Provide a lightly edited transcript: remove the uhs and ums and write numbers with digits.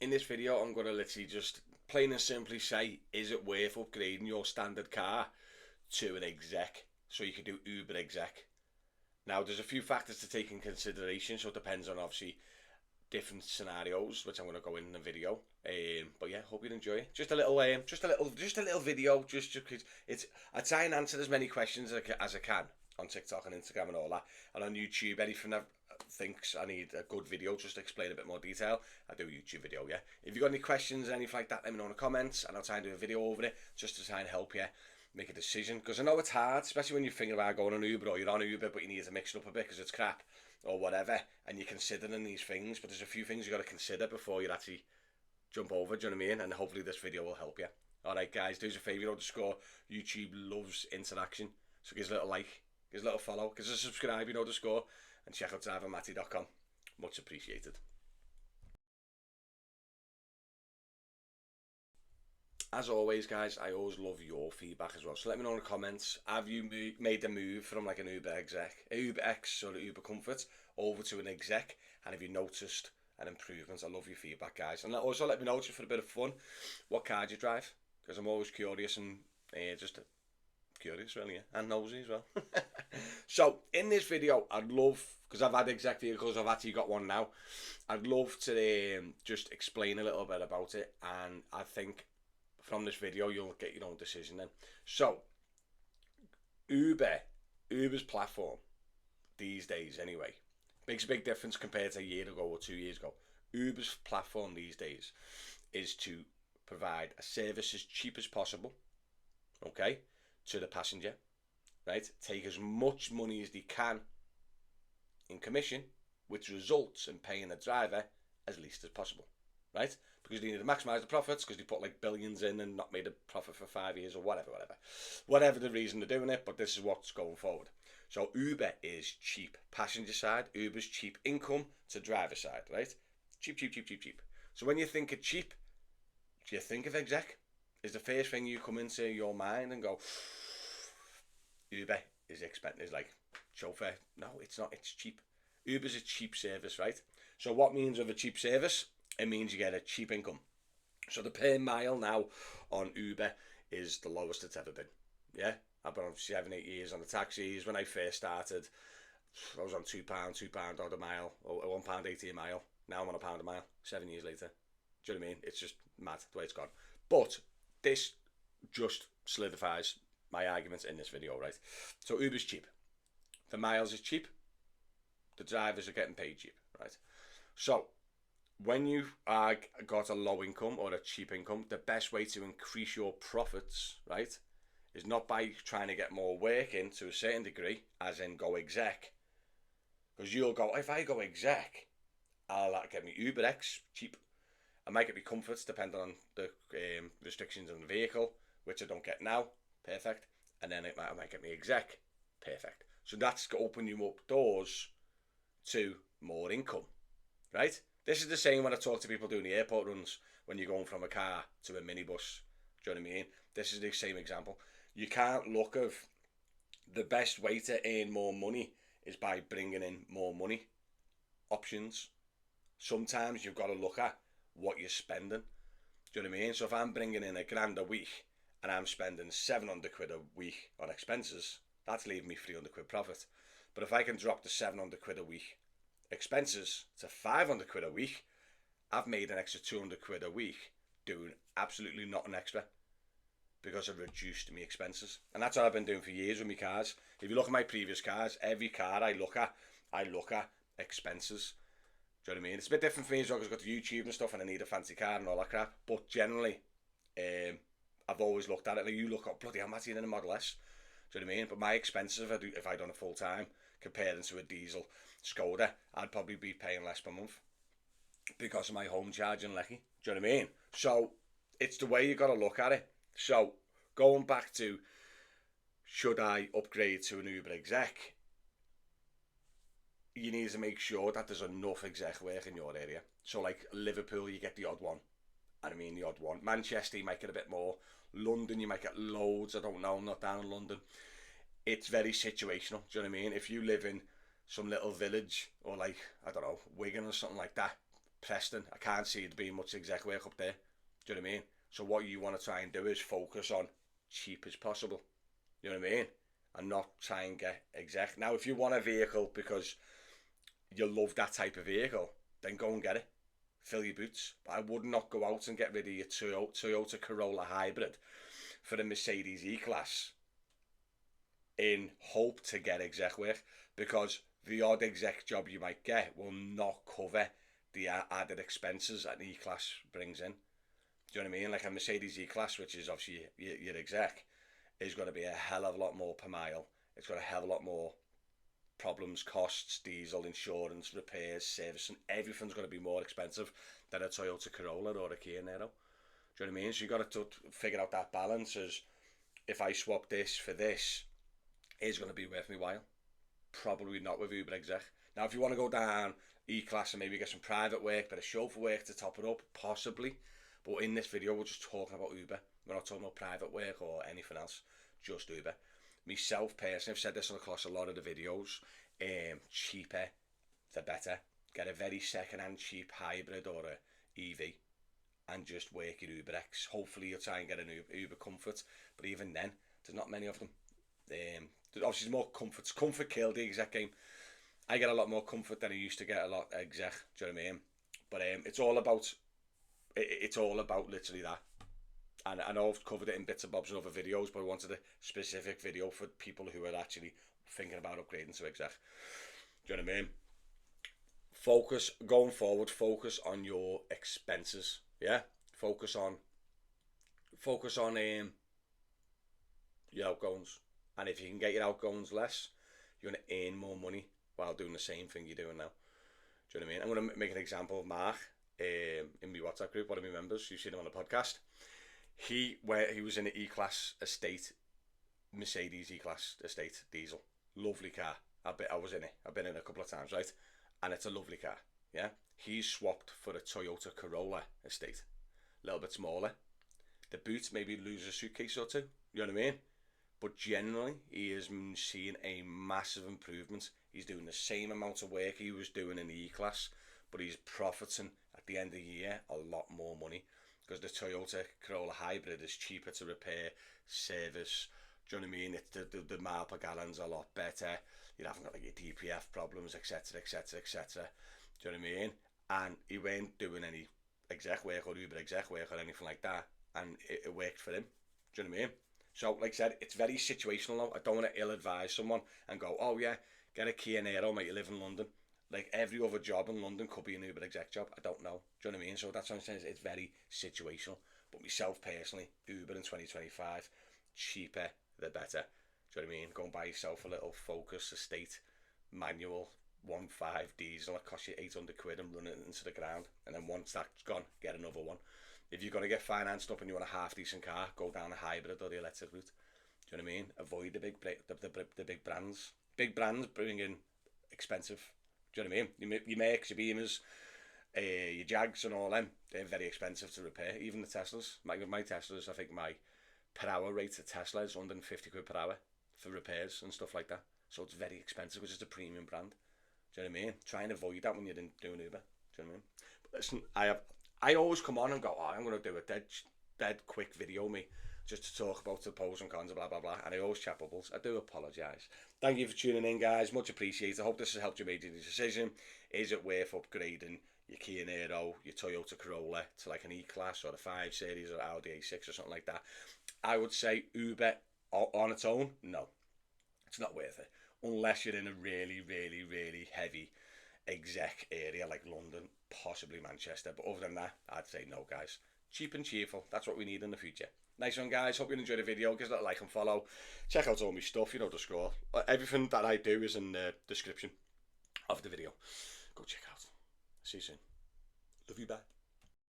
In this video, I'm going to literally just plain and simply say, is it worth upgrading your standard car to an exec so you can do Uber Exec? Now, there's a few factors to take in consideration, so it depends on obviously different scenarios, which I'm going to go in the video. But yeah, hope you enjoy it. Just a little video, just because I try and answer as many questions as I can on TikTok and Instagram and all that, and on YouTube. Anything that thinks I need a good video just to explain a bit more detail, I do a YouTube video. Yeah, if you got any questions or anything like that, let me know in the comments, and I'll try and do a video over it just to try and help you make a decision, because I know it's hard, especially when you're thinking about going on Uber, or you're on Uber but you need to mix it up a bit because it's crap or whatever, and you're considering these things, but there's a few things you got to consider before you actually jump over. Do you know what I mean? And hopefully this video will help you. Alright guys, do us a favour, underscore YouTube loves interaction, so give us a little like, give us a little follow, give us a subscribe, you know the score, and check out drivermatty.com. Much appreciated. As always guys, I always love your feedback as well, so let me know in the comments, have you made the move from like an UberX or Uber Comfort over to an exec, and have you noticed an improvement? I love your feedback guys, and also let me know, just for a bit of fun, what car do you drive, because I'm always curious, and just curious really, yeah, and nosy as well. So in this video, I'd love, because I've had exec vehicles, I've actually got one now, I'd love to just explain a little bit about it, and I think from this video you'll get your own decision then. So Uber's platform these days anyway makes a big difference compared to a year ago or 2 years ago. Uber's platform these days is to provide a service as cheap as possible, okay, to the passenger, right? Take as much money as they can in commission, which results in paying the driver as least as possible, right? Because they need to maximise the profits, because they put like billions in and not made a profit for 5 years or whatever the reason they're doing it, but this is what's going forward. So Uber is cheap passenger side, Uber's cheap income to driver side, right? Cheap. So when you think of cheap, do you think of exec? Is the first thing you come into your mind and go, Uber is expensive, is like chauffeur? No, it's not, it's cheap. Uber's a cheap service, right? So what means of a cheap service? It means you get a cheap income. So the per mile now on Uber is the lowest it's ever been. Yeah, I've been on 7-8 years on the taxis. When I first started, I was on £2 odd a mile, or £1.80 a mile. Now I'm on £1 a mile 7 years later. Do you know what I mean? It's just mad the way it's gone. But this just solidifies my arguments in this video, right? So Uber's cheap. The miles is cheap. The drivers are getting paid cheap, right? So when you've got a low income or a cheap income, the best way to increase your profits, right, is not by trying to get more work in to a certain degree, as in go exec. Because you'll go, if I go exec, I'll get me UberX cheap. I might get me comforts depending on the restrictions on the vehicle, which I don't get now, perfect. And then I might get me exec, perfect. So that's going to open you up doors to more income, right? This is the same when I talk to people doing the airport runs, when you're going from a car to a minibus. Do you know what I mean? This is the same example. You can't look of the best way to earn more money is by bringing in more money options. Sometimes you've got to look at what you're spending. Do you know what I mean? So if I'm bringing in £1,000 a week and I'm spending 700 quid a week on expenses, that's leaving me 300 quid profit. But if I can drop the 700 quid a week expenses to 500 quid a week, I've made an extra 200 quid a week doing absolutely nothing extra, because I've reduced my expenses. And that's what I've been doing for years with my cars. If you look at my previous cars, every car I look at expenses. Do you know what I mean? It's a bit different for me as well, because I've got the YouTube and stuff and I need a fancy car and all that crap. But generally, I've always looked at it. Like, you look up, bloody hell, I'm actually in a Model S. Do you know what I mean? But my expenses, if I done it full time, comparing to a diesel Skoda, I'd probably be paying less per month because of my home charge in Lecky. Do you know what I mean? So it's the way you got to look at it. So going back to, should I upgrade to an Uber Exec? You need to make sure that there's enough exec work in your area. So like Liverpool, you get the odd one. And I mean the odd one. Manchester, you might get a bit more. London, you might get loads. I don't know, I'm not down in London. It's very situational. Do you know what I mean? If you live in some little village, or like, I don't know, Wigan or something like that, Preston, I can't see it being much exec work up there. Do you know what I mean? So what you want to try and do is focus on cheap as possible. You know what I mean? And not try and get exec. Now, if you want a vehicle because you love that type of vehicle, then go and get it. Fill your boots. But I would not go out and get rid of your Toyota Corolla hybrid for a Mercedes E-Class in hope to get exec work, because the odd exec job you might get will not cover the added expenses that an E-Class brings in. Do you know what I mean? Like a Mercedes E-Class, which is obviously your exec, is going to be a hell of a lot more per mile. It's got a hell of a lot more problems, costs, diesel, insurance, repairs, servicing. Everything's going to be more expensive than a Toyota Corolla or a Kia Niro. Do you know what I mean? So you got to figure out that balance. As if I swap this for this, is going to be worth me while. Probably not with Uber Exec. Now, if you want to go down E-Class and maybe get some private work, bit of chauffeur work to top it up, possibly. But in this video, we're just talking about Uber. We're not talking about private work or anything else. Just Uber. Myself personally, I've said this across a lot of the videos. Cheaper, the better. Get a very second-hand cheap hybrid or a EV, and just work your UberX. Hopefully, you'll try and get an Uber Comfort. But even then, there's not many of them. Obviously, there's more comforts. Comfort killed the exec game. I get a lot more comfort than I used to get a lot exec. Do you know what I mean? But it's all about literally that. And I know I've covered it in bits and bobs in other videos, but I wanted a specific video for people who are actually thinking about upgrading to exec. Do you know what I mean? Going forward, focus on your expenses. Yeah? Focus on your outgoings. And if you can get your outgoings less, you're going to earn more money while doing the same thing you're doing now. Do you know what I mean? I'm going to make an example of Mark in my WhatsApp group, one of my members. You've seen him on the podcast. He was in an E-Class estate, Mercedes E-Class estate diesel. Lovely car. I was in it. I've been in it a couple of times, right? And it's a lovely car. Yeah. He's swapped for a Toyota Corolla estate. A little bit smaller. The boot maybe lose a suitcase or two. You know what I mean? But generally, he is seeing a massive improvement. He's doing the same amount of work he was doing in the E-Class, but he's profiting at the end of the year a lot more money, because the Toyota Corolla hybrid is cheaper to repair, service. Do you know what I mean? The mile per gallon's a lot better. You haven't got like your DPF problems, etc., etc., etc. Do you know what I mean? And he weren't doing any exec work or Uber exec work or anything like that, and it worked for him. Do you know what I mean? So, like I said, it's very situational now. I don't want to ill-advise someone and go, oh yeah, get a Kia Niro, mate, you live in London. Like, every other job in London could be an Uber exec job. I don't know. Do you know what I mean? So that's what I'm saying. It's very situational. But myself, personally, Uber in 2025, cheaper, the better. Do you know what I mean? Go and buy yourself a little Focus estate manual 1.5 diesel. It costs you 800 quid and run it into the ground. And then once that's gone, get another one. If you're going to get financed up and you want a half-decent car, go down a hybrid or the electric route. Do you know what I mean? Avoid the big brands. Big brands bring in expensive. Do you know what I mean? Your Mercs, your Beamers, your Jags and all them, they're very expensive to repair. Even the Teslas. My Teslas, I think my per hour rate of Tesla is 150 quid per hour for repairs and stuff like that. So it's very expensive, which is a premium brand. Do you know what I mean? Try and avoid that when you're doing Uber. Do you know what I mean? But listen, I always come on and go, oh, I'm going to do a dead quick video, me, just to talk about the pros and cons, blah, blah, blah. And I always chat bubbles. I do apologise. Thank you for tuning in, guys. Much appreciated. I hope this has helped you make the decision. Is it worth upgrading your Kia Niro, your Toyota Corolla to like an E-Class or a 5 Series or Audi A6 or something like that? I would say Uber on its own, no. It's not worth it. Unless you're in a really, really, really heavy exec area like London, possibly Manchester. But other than that, I'd say no, guys. Cheap and cheerful. That's what we need in the future. Nice one, guys. Hope you enjoyed the video. Give it a like and follow. Check out all my stuff. You know the score. Everything that I do is in the description of the video. Go check out. See you soon. Love you, bye.